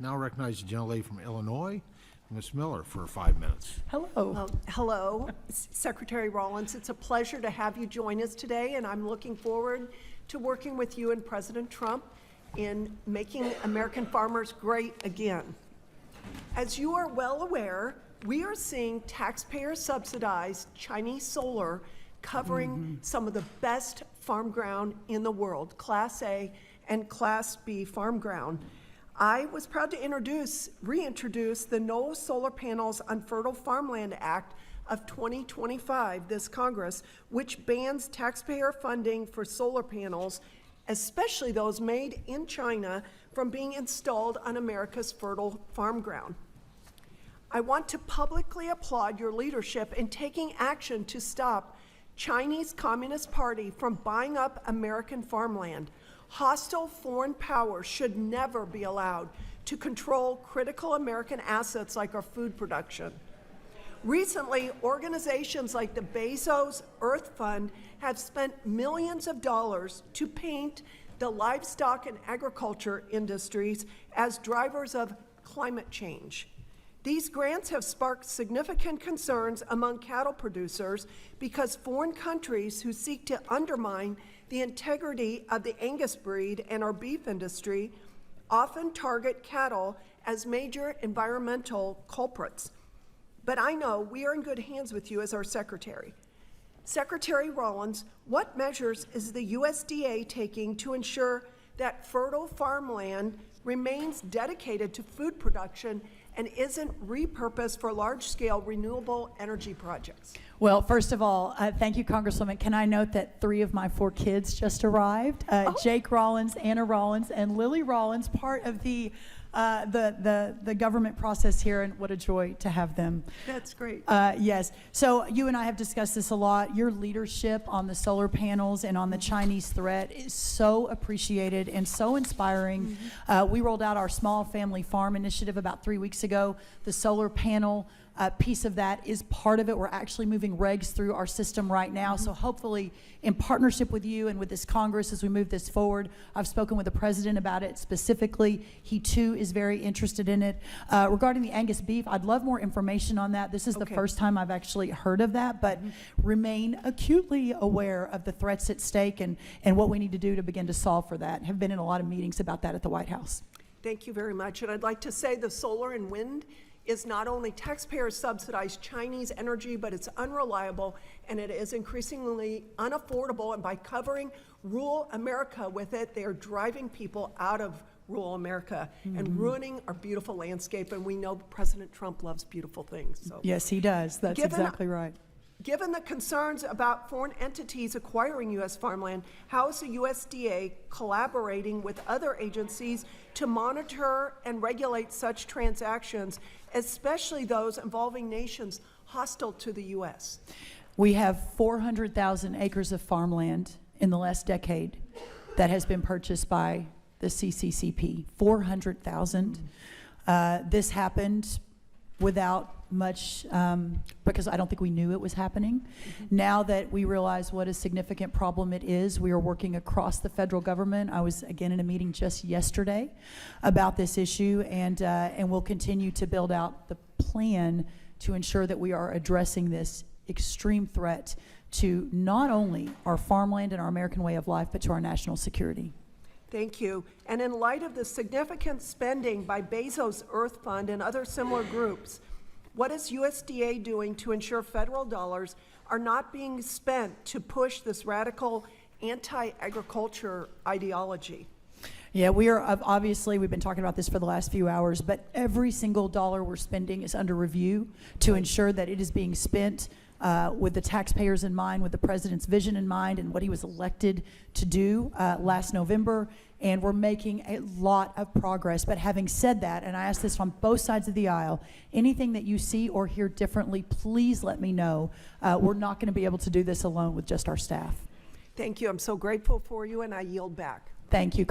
Now recognize the gentlelady from Illinois, Ms. Miller, for 5 minutes. Hello. Hello, Secretary Rollins. It's a pleasure to have you join us today, and I'm looking forward to working with you and President Trump in making American farmers great again. As you are well aware, we are seeing taxpayer-subsidized Chinese solar covering some of the best farm ground in the world, Class A and Class B farm ground. I was proud to reintroduce the No Solar Panels on Fertile Farmland Act of 2025, this Congress, which bans taxpayer funding for solar panels, especially those made in China, from being installed on America's fertile farm ground. I want to publicly applaud your leadership in taking action to stop Chinese Communist Party from buying up American farmland. Hostile foreign powers should never be allowed to control critical American assets like our food production. Recently, organizations like the Bezos Earth Fund have spent millions of dollars to paint the livestock and agriculture industries as drivers of climate change. These grants have sparked significant concerns among cattle producers because foreign countries who seek to undermine the integrity of the Angus breed and our beef industry often target cattle as major environmental culprits. But I know we are in good hands with you as our secretary. Secretary Rollins, what measures is the USDA taking to ensure that fertile farmland remains dedicated to food production and isn't repurposed for large-scale renewable energy projects? Well, first of all, thank you, Congresswoman. Can I note that 3 of my 4 kids just arrived? Jake Rollins, Anna Rollins, and Lily Rollins, part of the government process here, and what a joy to have them. That's great. Yes. So you and I have discussed this a lot. Your leadership on the solar panels and on the Chinese threat is so appreciated and so inspiring. We rolled out our small family farm initiative about 3 weeks ago. The solar panel piece of that is part of it. We're actually moving regs through our system right now. So hopefully, in partnership with you and with this Congress as we move this forward, I've spoken with the President about it specifically. He too is very interested in it. Regarding the Angus beef, I'd love more information on that. This is the first time I've actually heard of that, but remain acutely aware of the threats at stake and what we need to do to begin to solve for that. Have been in a lot of meetings about that at the White House. Thank you very much. And I'd like to say the solar and wind is not only taxpayer-subsidized Chinese energy, but it's unreliable and it is increasingly unaffordable. And by covering rural America with it, they are driving people out of rural America and ruining our beautiful landscape. And we know President Trump loves beautiful things. So. Yes, he does. That's exactly right. Given the concerns about foreign entities acquiring U.S. farmland, how is the USDA collaborating with other agencies to monitor and regulate such transactions, especially those involving nations hostile to the U.S.? We have 400,000 acres of farmland in the last decade that has been purchased by the CCCP. 400,000. This happened without much, because I don't think we knew it was happening. Now that we realize what a significant problem it is, we are working across the federal government. I was again in a meeting just yesterday about this issue, and we'll continue to build out the plan to ensure that we are addressing this extreme threat to not only our farmland and our American way of life, but to our national security. Thank you. And in light of the significant spending by Bezos Earth Fund and other similar groups, what is USDA doing to ensure federal dollars are not being spent to push this radical anti-agriculture ideology? Yeah, we are obviously, we've been talking about this for the last few hours, but every single dollar we're spending is under review to ensure that it is being spent with the taxpayers in mind, with the President's vision in mind, and what he was elected to do last November. And we're making a lot of progress. But having said that, and I ask this on both sides of the aisle, anything that you see or hear differently, please let me know. We're not going to be able to do this alone with just our staff. Thank you. I'm so grateful for you, and I yield back. Thank you.